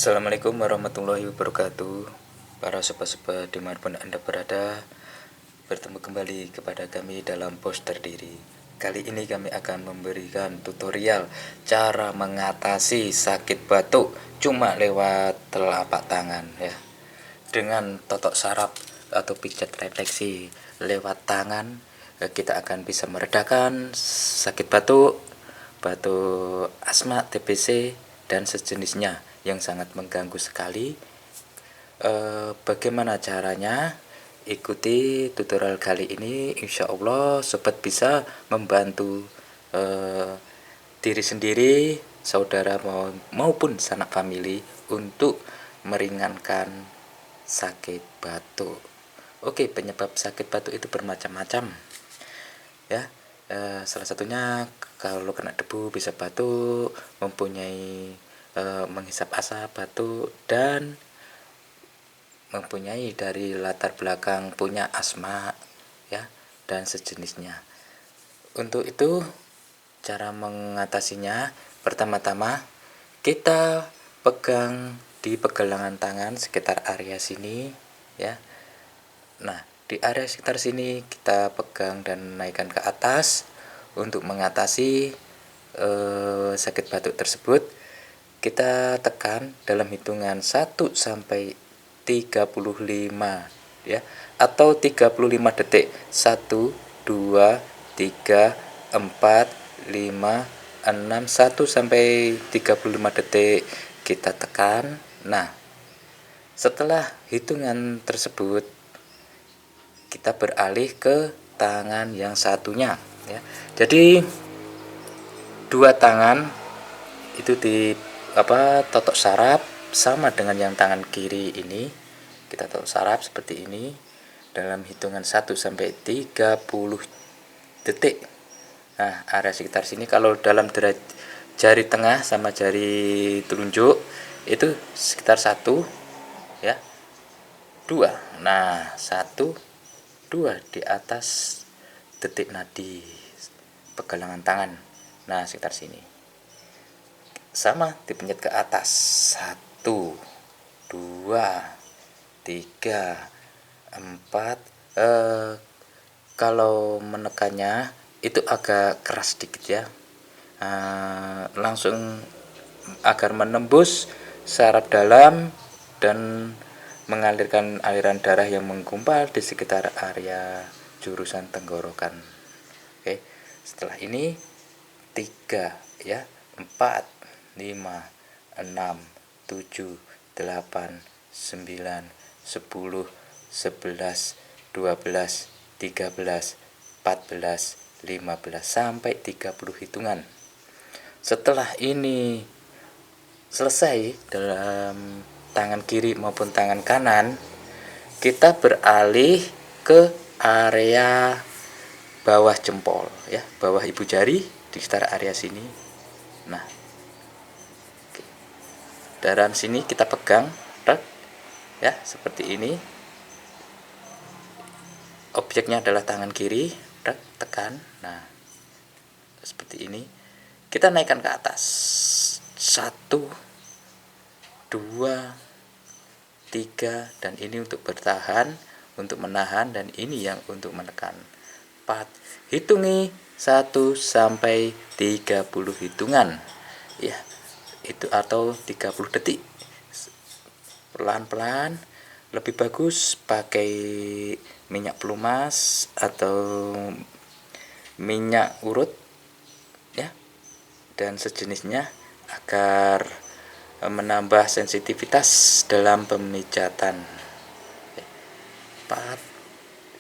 Assalamualaikum warahmatullahi wabarakatuh. Para sobat-sobat dimanapun Anda berada, bertemu kembali kepada kami dalam Bos Terdiri. Kali ini kami akan memberikan tutorial cara mengatasi sakit batuk cuma lewat telapak tangan ya. Dengan totok saraf atau pijat refleksi lewat tangan, kita akan bisa meredakan sakit batuk, batuk asma, TBC, dan sejenisnya yang sangat mengganggu sekali. Bagaimana caranya? Ikuti tutorial kali ini, insya Allah sobat bisa membantu diri sendiri, saudara maupun sanak famili untuk meringankan sakit batuk. Oke, penyebab sakit batuk itu bermacam-macam ya. Salah satunya kalau kena debu bisa batuk, mempunyai menghisap asap batuk, dan mempunyai dari latar belakang punya asma ya, dan sejenisnya. Untuk itu cara mengatasinya, pertama-tama kita pegang di pergelangan tangan sekitar area sini ya. Nah, di area sekitar sini kita pegang dan naikkan ke atas untuk mengatasi sakit batuk tersebut. Kita tekan dalam hitungan 1 sampai 35 ya, atau 35 detik. 1 2 3 4 5 6 1 sampai 35 detik kita tekan. Nah, setelah hitungan tersebut kita beralih ke tangan yang satunya ya. Jadi dua tangan itu di totok saraf sama dengan yang tangan kiri ini. Kita totok saraf seperti ini dalam hitungan 1 sampai 30 detik. Nah, area sekitar sini kalau dalam jari tengah sama jari telunjuk itu sekitar 1 ya, 2. Nah, 1 2 di atas detik nadi pergelangan tangan. Nah, sekitar sini sama dipencet ke atas. 1 2 3 4. Kalau menekannya itu agak keras sedikit ya, langsung agar menembus saraf dalam dan mengalirkan aliran darah yang menggumpal di sekitar area jurusan tenggorokan. Oke, setelah ini 3 ya, 4 5 6 7 8 9 10 11 12 13 14 15 sampai 30 hitungan. Setelah ini selesai dalam tangan kiri maupun tangan kanan, kita beralih ke area bawah jempol ya, bawah ibu jari di sekitar area sini. Nah, dalam sini kita pegang ya seperti ini. Objeknya adalah tangan kiri, tekan. Nah, seperti ini. Kita naikkan ke atas. 1 2 3, dan ini untuk bertahan, untuk menahan, dan ini yang untuk menekan. 4. Hitungi 1 sampai 30 hitungan. Ya, itu atau 30 detik. Pelan-pelan. Lebih bagus pakai minyak pelumas atau minyak urut ya, dan sejenisnya agar menambah sensitivitas dalam pemijatan. 4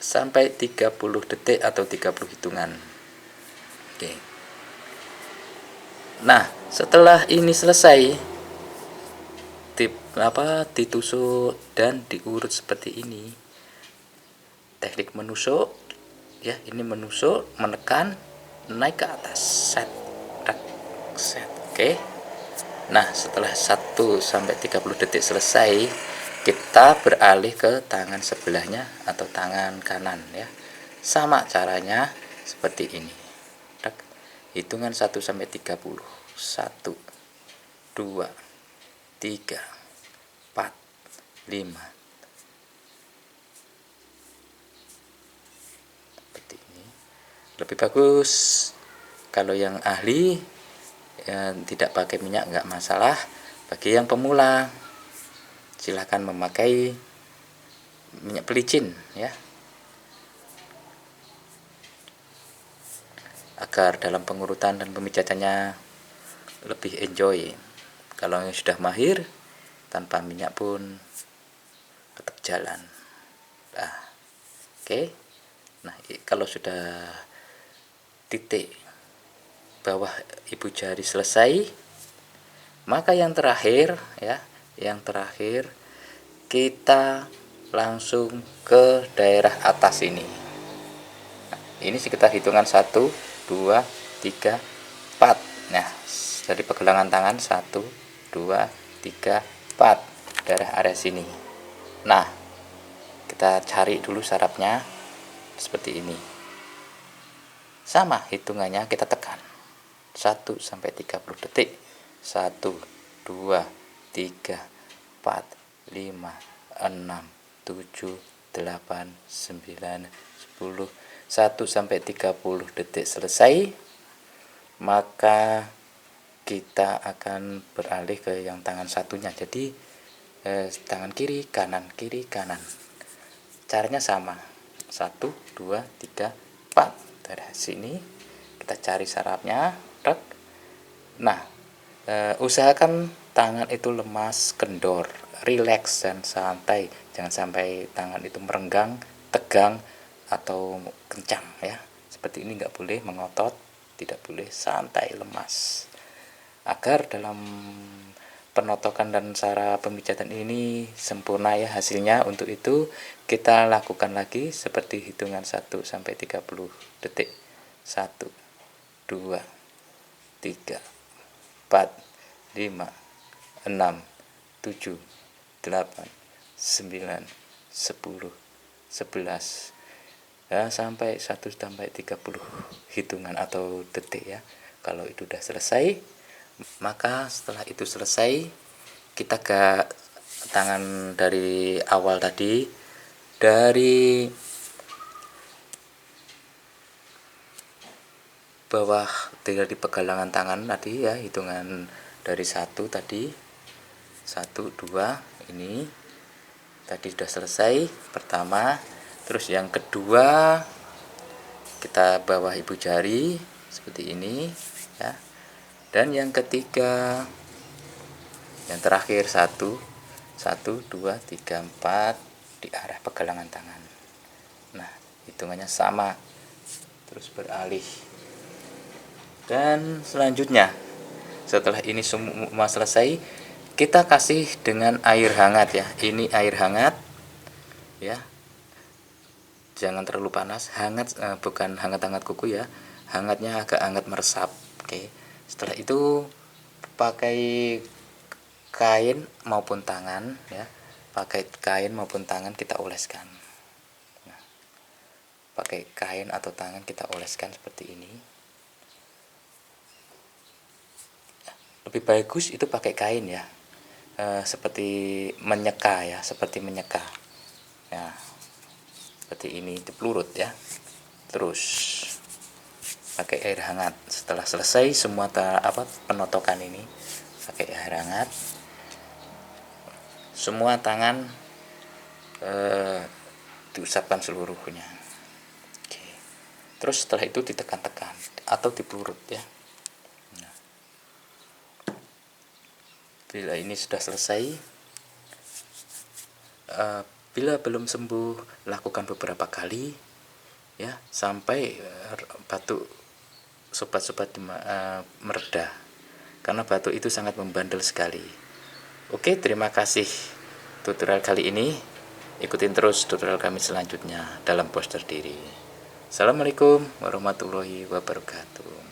sampai 30 detik atau 30 hitungan. Oke. Nah, setelah ini selesai, ditusuk dan diurut seperti ini. Teknik menusuk ya, ini menusuk, menekan, naik ke atas, set. Oke. Nah, setelah 1 sampai 30 detik selesai, kita beralih ke tangan sebelahnya atau tangan kanan ya. Sama caranya seperti ini. Hitungan 1 sampai 30. 1 2 3 seperti ini. Lebih bagus kalau yang ahli tidak pakai minyak nggak masalah. Bagi yang pemula silahkan memakai minyak pelicin ya, agar dalam pengurutan dan pemijatannya lebih enjoy. Kalau yang sudah mahir tanpa minyak pun tetap jalan. Oke. Nah, kalau sudah titik bawah ibu jari selesai, maka yang terakhir ya, kita langsung ke daerah atas ini. Nah, ini sekitar hitungan 1 2 3 4. Nah, dari pergelangan tangan 1 2 3 4 daerah area sini. Nah, kita cari dulu sarafnya seperti ini. Sama hitungannya, kita tekan 1 sampai 30 detik. 1 2 3 4 5 6 7 8 9 10. 1 sampai 30 detik selesai, maka kita akan beralih ke yang tangan satunya. Jadi tangan kiri kanan caranya sama. 1 2 3 4 dari sini kita cari sarafnya. Nah, usahakan tangan itu lemas, kendor, rileks dan santai. Jangan sampai tangan itu merenggang, tegang atau kencang ya. Seperti ini nggak boleh mengotot, tidak boleh, santai, lemas. Agar dalam penotokan dan cara pemijatan ini sempurna ya hasilnya. Untuk itu kita lakukan lagi seperti hitungan 1 sampai 30 detik. 1 2 3 4 5 6 7 8 9 10 11 ya, sampai 1 sampai 30 hitungan atau detik ya. Kalau itu sudah selesai, maka setelah itu selesai, kita ke tangan dari awal tadi, dari bawah, dari pergelangan tangan tadi ya, hitungan dari 1 tadi, 1 2 ini tadi sudah selesai pertama. Terus yang kedua kita bawah ibu jari seperti ini ya. Dan yang ketiga, yang terakhir 1 2 3 4 di arah pergelangan tangan. Nah, hitungannya sama. Terus beralih. Dan selanjutnya setelah ini semua selesai, kita kasih dengan air hangat ya. Ini air hangat ya. Jangan terlalu panas, hangat, bukan hangat-hangat kuku ya. Hangatnya agak hangat meresap. Oke. Setelah itu pakai kain maupun tangan ya. Pakai kain maupun tangan kita oleskan. Nah, pakai kain atau tangan kita oleskan seperti ini. Lebih bagus itu pakai kain ya. Seperti menyeka ya, seperti menyeka. Ya. Seperti ini, di pelurut ya. Terus pakai air hangat. Setelah selesai semua penotokan ini, pakai air hangat, semua tangan diusapkan seluruhnya. Oke. Terus setelah itu ditekan-tekan atau di pelurut ya. Nah, bila ini sudah selesai, bila belum sembuh, lakukan beberapa kali ya, sampai batuk sobat-sobat mereda, karena batuk itu sangat membandel sekali. Oke, terima kasih tutorial kali ini. Ikutin terus tutorial kami selanjutnya dalam Poster Diri. Assalamualaikum warahmatullahi wabarakatuh.